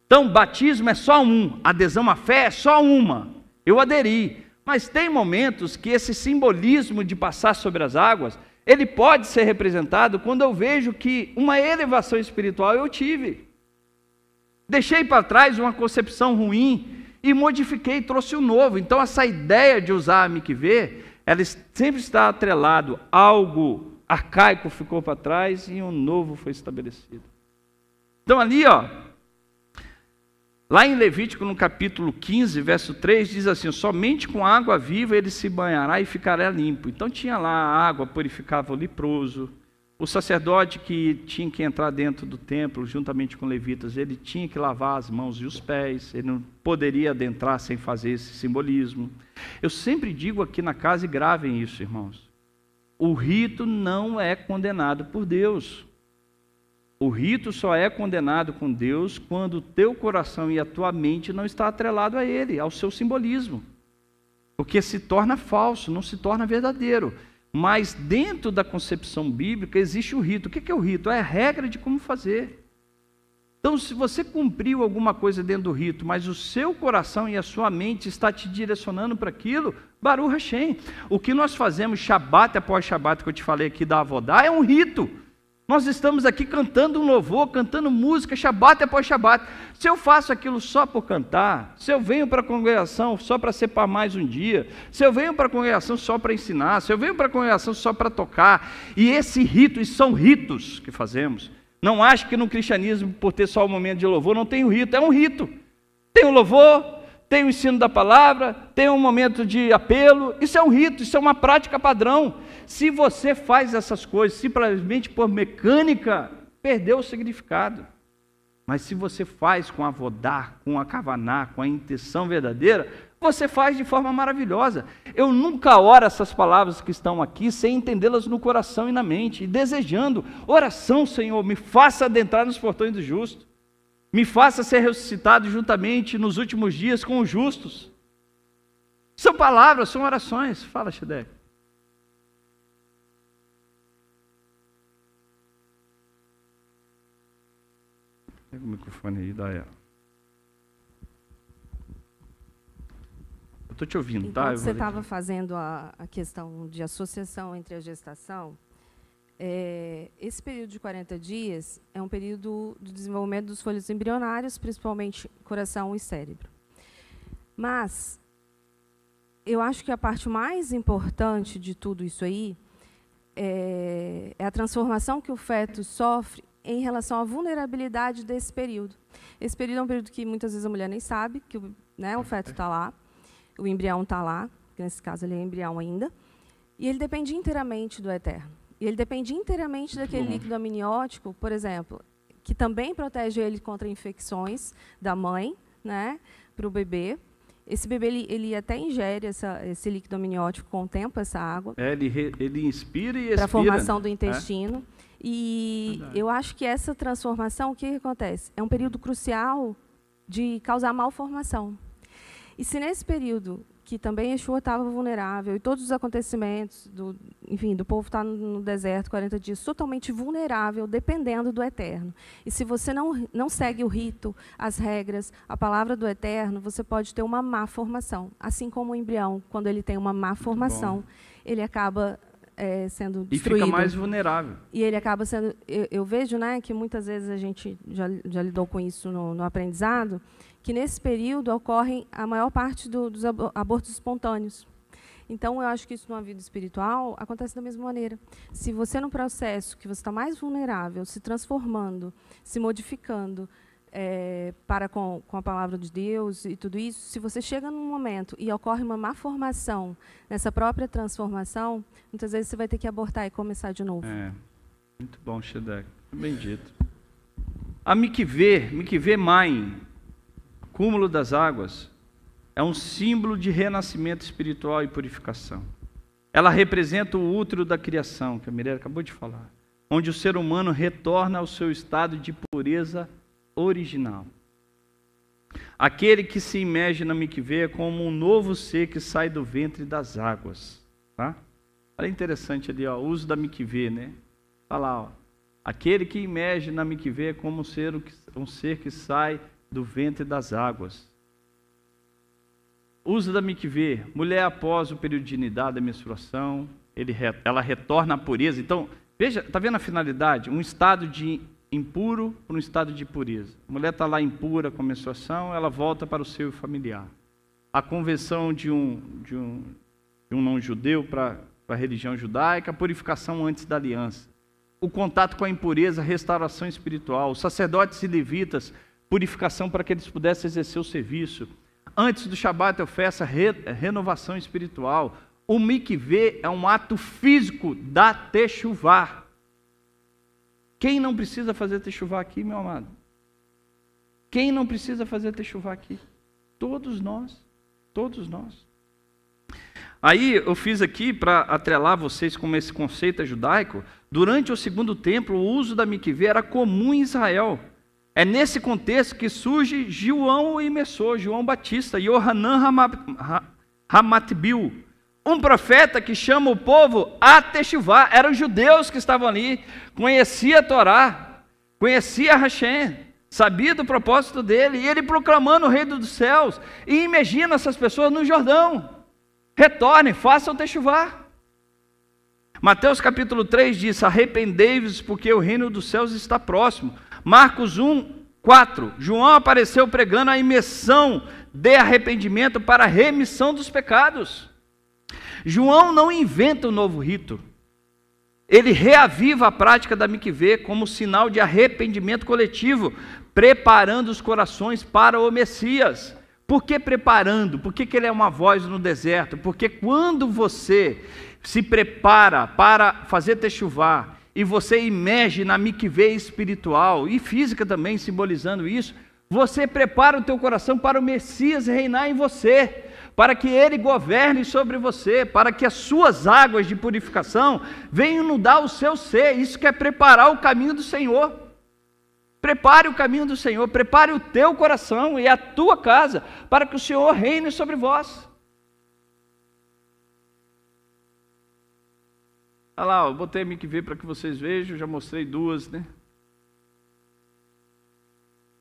Então, batismo é só um, adesão à fé é só uma. Eu aderi. Mas tem momentos que esse simbolismo de passar sobre as águas, ele pode ser representado quando eu vejo que uma elevação espiritual eu tive. Deixei para trás uma concepção ruim e modifiquei, trouxe um novo. Então essa ideia de usar a mikvê, ela sempre está atrelado, algo arcaico ficou para trás e um novo foi estabelecido. Então ali, lá em Levítico, no capítulo 15, verso 3, diz assim: somente com água viva ele se banhará e ficará limpo. Então tinha lá a água, purificava o leproso. O sacerdote que tinha que entrar dentro do templo, juntamente com levitas, ele tinha que lavar as mãos e os pés, ele não poderia adentrar sem fazer esse simbolismo. Eu sempre digo aqui na casa, e gravem isso, irmãos, o rito não é condenado por Deus. O rito só é condenado com Deus quando o teu coração e a tua mente não está atrelado a ele, ao seu simbolismo. Porque se torna falso, não se torna verdadeiro. Mas dentro da concepção bíblica existe o rito. O que é o rito? É a regra de como fazer. Então, se você cumpriu alguma coisa dentro do rito, mas o seu coração e a sua mente está te direcionando para aquilo, Baruch Hashem. O que nós fazemos Shabat após Shabat, que eu te falei aqui da Avodá, é um rito. Nós estamos aqui cantando um louvor, cantando música, Shabat após Shabat. Se eu faço aquilo só por cantar, se eu venho para a congregação só para separar mais um dia, se eu venho para a congregação só para ensinar, se eu venho para a congregação só para tocar, e esse rito, e são ritos que fazemos. Não acho que no cristianismo, por ter só o momento de louvor, não tem o rito, é um rito. Tem o louvor, tem o ensino da palavra, tem um momento de apelo, isso é um rito, isso é uma prática padrão. Se você faz essas coisas simplesmente por mecânica, perdeu o significado. Mas se você faz com avodá, com a kavaná, com a intenção verdadeira, você faz de forma maravilhosa. Eu nunca oro essas palavras que estão aqui sem entendê-las no coração e na mente, e desejando, oração, Senhor, me faça adentrar nos portões do justo, me faça ser ressuscitado juntamente nos últimos dias com os justos. São palavras, são orações. Fala, Shedek. Pega o microfone aí, Daia. Eu estou te ouvindo, então, tá? Você estava fazendo a questão de associação entre a gestação. Esse período de 40 dias é um período de desenvolvimento dos folhos embrionários, principalmente coração e cérebro. Mas eu acho que a parte mais importante de tudo isso aí é a transformação que o feto sofre em relação à vulnerabilidade desse período. Esse período é um período que muitas vezes a mulher nem sabe que o feto está lá, o embrião está lá, que nesse caso ele é embrião ainda, e ele depende inteiramente do eterno. E ele depende inteiramente daquele líquido amniótico, por exemplo, que também protege ele contra infecções da mãe, né, para o bebê. Esse bebê ele até ingere esse líquido amniótico com o tempo, essa água. Ele inspira e expira. Para a formação do intestino. E verdade. Eu acho que essa transformação, o que acontece? É um período crucial de causar malformação. E se nesse período que também Yeshua estava vulnerável, e todos os acontecimentos, do povo estar no deserto 40 dias, totalmente vulnerável, dependendo do Eterno. E se você não segue o rito, as regras, a palavra do Eterno, você pode ter uma má formação. Assim como o embrião, quando ele tem uma má formação, ele acaba sendo destruído. E fica mais vulnerável. E ele acaba sendo... Eu vejo, né, que muitas vezes a gente já lidou com isso no aprendizado, que nesse período ocorrem a maior parte dos abortos espontâneos. Então, eu acho que isso numa vida espiritual acontece da mesma maneira. Se você, no processo que você está mais vulnerável, se transformando, se modificando para com a palavra de Deus e tudo isso, se você chega num momento e ocorre uma má formação nessa própria transformação, muitas vezes você vai ter que abortar e começar de novo. Muito bom, Shedek. Bendito. A mikvê mãe, cúmulo das águas, é um símbolo de renascimento espiritual e purificação. Ela representa o útero da criação, que a Mireia acabou de falar, onde o ser humano retorna ao seu estado de pureza original. Aquele que se imerge na mikvê é como um novo ser que sai do ventre das águas. Tá? Olha interessante ali, ó, o uso da mikvê, né? Olha lá, ó. Aquele que imerge na mikvê é como um ser que sai do ventre das águas. Uso da mikvê, mulher após o período de nidade da menstruação, ela retorna à pureza. Então, veja, está vendo a finalidade? Um estado de impuro para um estado de pureza. A mulher está lá impura com a menstruação, ela volta para o seio familiar. A conversão de um não-judeu para a religião judaica, a purificação antes da aliança. O contato com a impureza, restauração espiritual. Os sacerdotes e levitas, purificação para que eles pudessem exercer o serviço. Antes do Shabat, oferta renovação espiritual. O mikvê é um ato físico da techuvá. Quem não precisa fazer techuvá aqui, meu amado? Quem não precisa fazer techuvá aqui? Todos nós. Todos nós. Aí eu fiz aqui para atrelar vocês com esse conceito judaico. Durante o segundo templo, o uso da mikvê era comum em Israel. É nesse contexto que surge João Imessor, João Batista, Yohanan Hamatbil, um profeta que chama o povo a techuvá. Eram judeus que estavam ali, conhecia a Torá, conhecia Hashem, sabia do propósito dele, e ele proclamando o reino dos céus, e imagina essas pessoas no Jordão. Retornem, façam techuvá. Mateus capítulo 3 diz: arrependei-vos porque o reino dos céus está próximo. Marcos 1:4, João apareceu pregando a imersão de arrependimento para a remissão dos pecados. João não inventa um novo rito. Ele reaviva a prática da mikvê como sinal de arrependimento coletivo, preparando os corações para o Messias. Por que preparando? Por que ele é uma voz no deserto? Porque quando você se prepara para fazer techuvá, e você imerge na mikvê espiritual e física também, simbolizando isso, você prepara o teu coração para o Messias reinar em você, para que ele governe sobre você, para que as suas águas de purificação venham inundar o seu ser. Isso que é preparar o caminho do Senhor. Prepare o caminho do Senhor, prepare o teu coração e a tua casa, para que o Senhor reine sobre vós. Olha lá, eu botei a mikvê para que vocês vejam, já mostrei duas, né?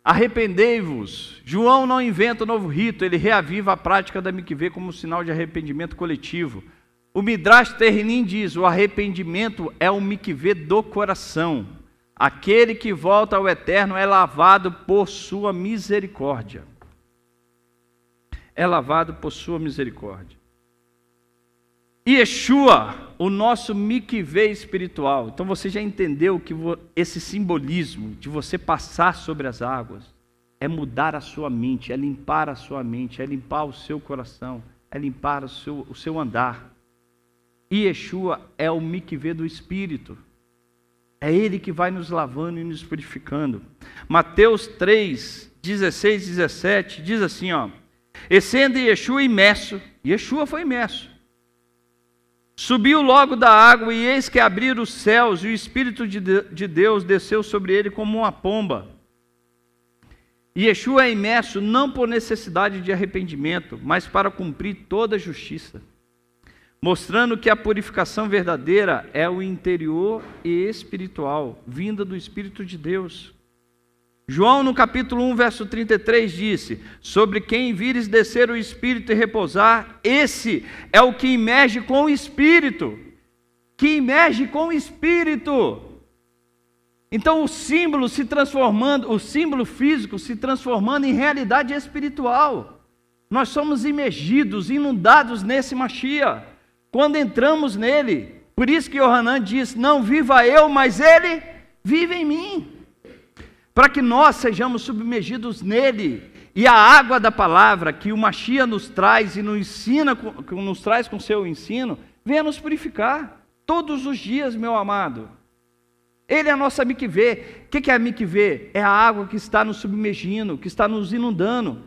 Arrependei-vos. João não inventa um novo rito, ele reaviva a prática da mikvê como sinal de arrependimento coletivo. O Midrash Terrinim diz: o arrependimento é o mikvê do coração. Aquele que volta ao Eterno é lavado por sua misericórdia. É lavado por sua misericórdia. Yeshua, o nosso mikvê espiritual. Então você já entendeu que esse simbolismo de você passar sobre as águas é mudar a sua mente, é limpar a sua mente, é limpar o seu coração, é limpar o seu andar. Yeshua é o mikvê do Espírito. É Ele que vai nos lavando e nos purificando. Mateus 3, 16 e 17 diz assim, ó: e sendo Yeshua imerso, Yeshua foi imerso, subiu logo da água, e eis que abriram os céus, e o Espírito de Deus desceu sobre ele como uma pomba. E Yeshua é imerso não por necessidade de arrependimento, mas para cumprir toda a justiça, mostrando que a purificação verdadeira é o interior e espiritual, vinda do Espírito de Deus. João, no capítulo 1, verso 33, disse: sobre quem vires descer o Espírito e repousar, esse é o que imerge com o Espírito. Que imerge com o Espírito. Então o símbolo se transformando, o símbolo físico se transformando em realidade espiritual. Nós somos imergidos, inundados nesse Mashiach, quando entramos nele. Por isso que Yohanan diz: não viva eu, mas ele vive em mim. Para que nós sejamos submergidos nele, e a água da palavra que o Mashiach nos traz e nos traz com seu ensino, venha nos purificar todos os dias, meu amado. Ele é a nossa mikvê. O que é a mikvê? É a água que está nos submergindo, que está nos inundando.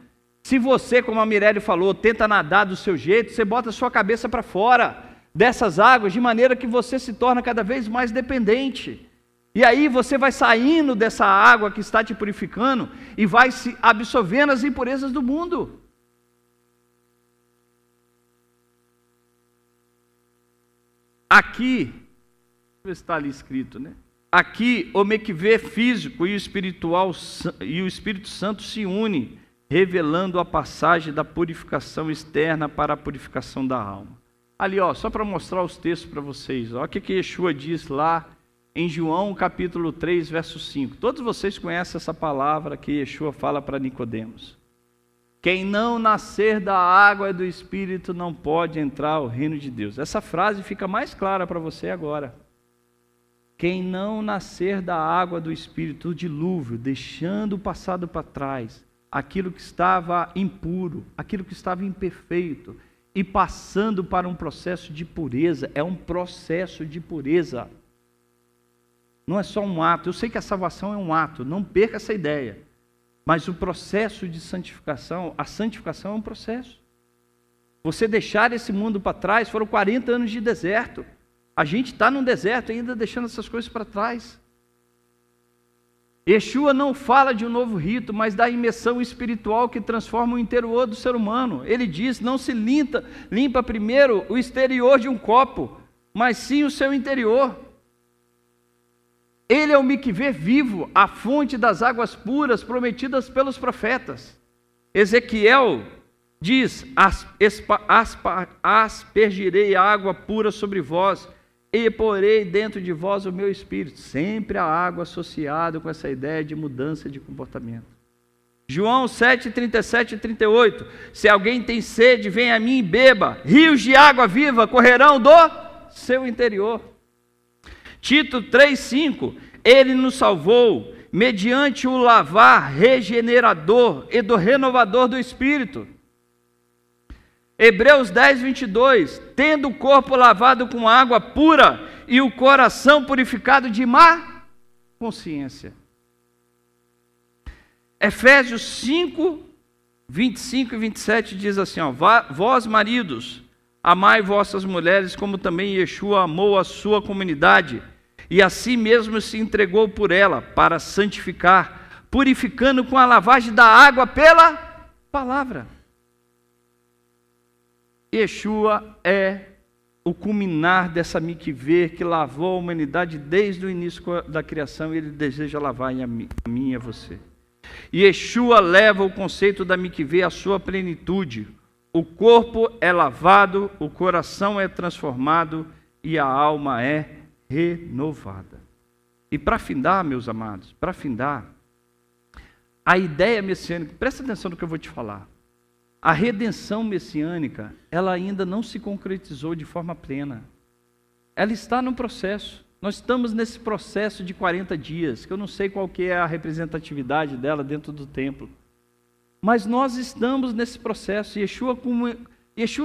Se você, como a Mirelle falou, tenta nadar do seu jeito, você bota a sua cabeça para fora dessas águas, de maneira que você se torna cada vez mais dependente. E aí você vai saindo dessa água que está te purificando e vai se absorvendo as impurezas do mundo. Aqui, deixa eu ver se está ali escrito, né? Aqui o mikvê físico e o espiritual e o Espírito Santo se unem, revelando a passagem da purificação externa para a purificação da alma. Ali, ó, só para mostrar os textos para vocês, ó, o que Yeshua diz lá em João capítulo 3, verso 5. Todos vocês conhecem essa palavra que Yeshua fala para Nicodemos. Quem não nascer da água e do Espírito não pode entrar ao reino de Deus. Essa frase fica mais clara para você agora. Quem não nascer da água do Espírito, o dilúvio, deixando o passado para trás, aquilo que estava impuro, aquilo que estava imperfeito, e passando para um processo de pureza, é um processo de pureza. Não é só um ato. Eu sei que a salvação é um ato, não perca essa ideia. Mas o processo de santificação, a santificação é um processo. Você deixar esse mundo para trás, foram 40 anos de deserto. A gente está num deserto ainda deixando essas coisas para trás. Yeshua não fala de um novo rito, mas da imersão espiritual que transforma o interior do ser humano. Ele diz, não se limpa primeiro o exterior de um copo, mas sim o seu interior. Ele é o Mikvê vivo, a fonte das águas puras prometidas pelos profetas. Ezequiel diz, aspergirei água pura sobre vós, e porei dentro de vós o meu espírito. Sempre a água associada com essa ideia de mudança de comportamento. João 7, 37 e 38. Se alguém tem sede, venha a mim e beba. Rios de água viva correrão do seu interior. Tito 3, 5. Ele nos salvou mediante o lavar regenerador e do renovador do espírito. Hebreus 10, 22, tendo o corpo lavado com água pura e o coração purificado de má consciência. Efésios 5, 25 e 27 diz assim, ó, vós maridos, amai vossas mulheres como também Yeshua amou a sua comunidade e a si mesmo se entregou por ela para santificar, purificando com a lavagem da água pela palavra. Yeshua é o culminar dessa mikvê que lavou a humanidade desde o início da criação, e Ele deseja lavar a mim e a você. Yeshua leva o conceito da mikvê à sua plenitude. O corpo é lavado, o coração é transformado e a alma é renovada. E para findar, meus amados, para findar, a ideia messiânica, presta atenção no que eu vou te falar. A redenção messiânica, ela ainda não se concretizou de forma plena. Ela está no processo. Nós estamos nesse processo de 40 dias, que eu não sei qual que é a representatividade dela dentro do templo. Mas nós estamos nesse processo. Yeshua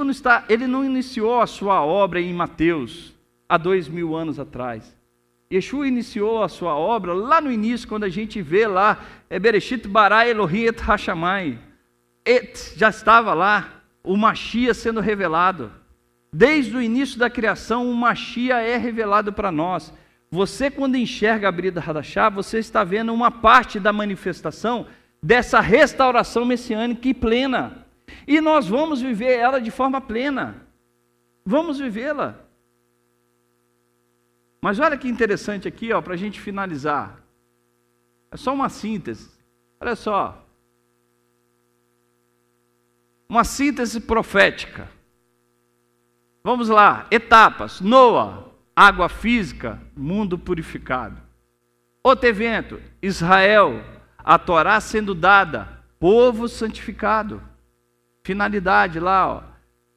não está, ele não iniciou a sua obra em Mateus há 2000 anos atrás. Yeshua iniciou a sua obra lá no início, quando a gente vê lá, Bereshit bara Elohim et Hashamai. Já estava lá, o Mashiach sendo revelado. Desde o início da criação, o Mashiach é revelado para nós. Você, quando enxerga a Brida Hadashah, você está vendo uma parte da manifestação dessa restauração messiânica e plena. E nós vamos viver ela de forma plena. Vamos vivê-la. Mas olha que interessante aqui, para a gente finalizar. É só uma síntese. Olha só. Uma síntese profética. Vamos lá, etapas. Noa, água física, mundo purificado. Outro evento, Israel, a Torá sendo dada, povo santificado. Finalidade lá,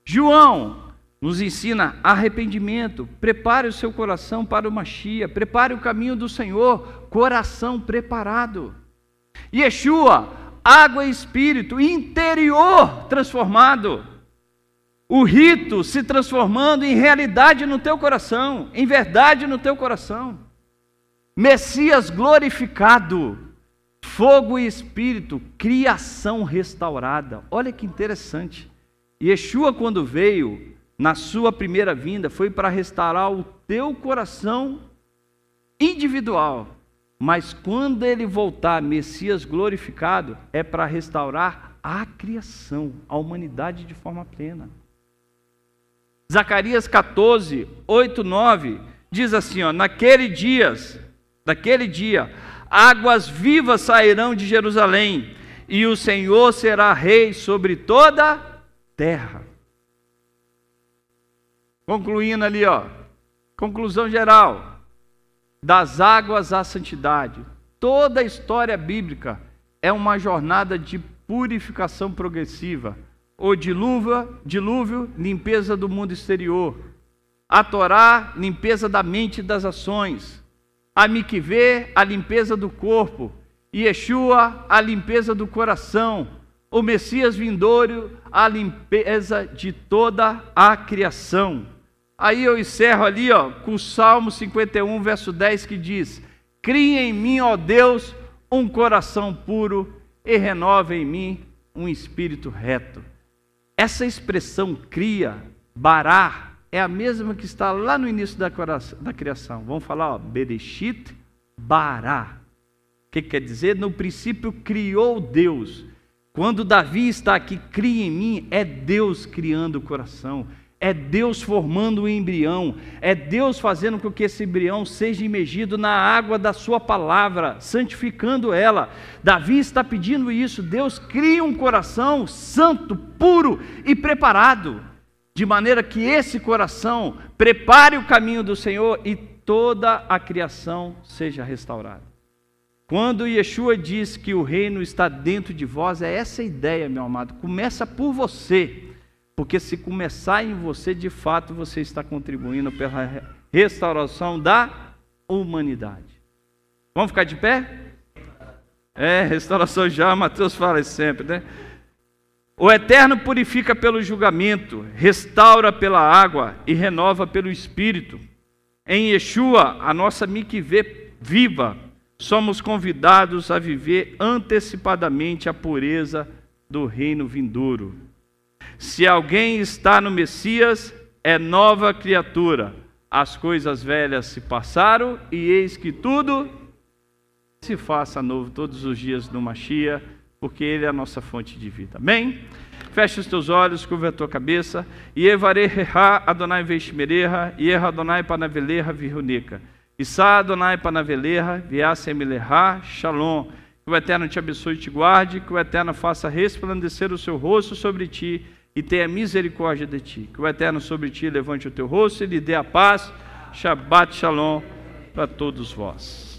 João nos ensina arrependimento, prepare o seu coração para o Mashiach, prepare o caminho do Senhor, coração preparado. Yeshua, água e espírito, interior transformado. O rito se transformando em realidade no teu coração, em verdade no teu coração. Messias glorificado, fogo e espírito, criação restaurada. Olha que interessante. Yeshua, quando veio, na sua primeira vinda, foi para restaurar o teu coração individual. Mas quando ele voltar, Messias glorificado, é para restaurar a criação, a humanidade de forma plena. Zacarias 14, 8, 9, diz assim, naquele dia, águas vivas sairão de Jerusalém, e o Senhor será rei sobre toda a terra. Concluindo ali, conclusão geral, das águas à santidade. Toda a história bíblica é uma jornada de purificação progressiva. O dilúvio, limpeza do mundo exterior. A Torá, limpeza da mente e das ações. A Mikvê, a limpeza do corpo. Yeshua, a limpeza do coração. O Messias vindouro, a limpeza de toda a criação. Aí eu encerro ali, com o Salmo 51, verso 10, que diz: cria em mim, ó Deus, um coração puro e renova em mim um espírito reto. Essa expressão cria, bará, é a mesma que está lá no início da criação. Vamos falar, Bereshit, bará. O que quer dizer? No princípio criou Deus. Quando Davi está aqui, cria em mim, é Deus criando o coração. É Deus formando o embrião, é Deus fazendo com que esse embrião seja imergido na água da sua palavra, santificando ela. Davi está pedindo isso, Deus cria um coração santo, puro e preparado, de maneira que esse coração prepare o caminho do Senhor e toda a criação seja restaurada. Quando Yeshua diz que o reino está dentro de vós, é essa a ideia, meu amado, começa por você. Porque se começar em você, de fato, você está contribuindo pela restauração da humanidade. Vamos ficar de pé? Restauração já, Mateus fala isso sempre, né? O Eterno purifica pelo julgamento, restaura pela água e renova pelo Espírito. Em Yeshua, a nossa Mikvê viva, somos convidados a viver antecipadamente a pureza do reino vindouro. Se alguém está no Messias, é nova criatura. As coisas velhas se passaram e eis que tudo se faça novo todos os dias no Mashiach, porque Ele é a nossa fonte de vida. Amém? Feche os teus olhos, curva a tua cabeça. Yevareha Adonai Veishmereha, Yeha Adonai Panaveleha Viruneca. Issa Adonai Panaveleha, Viasemeleha, Shalom. Que o Eterno te abençoe e te guarde, que o Eterno faça resplandecer o seu rosto sobre ti e tenha misericórdia de ti. Que o Eterno sobre ti levante o teu rosto e lhe dê a paz. Shabbat Shalom para todos vós.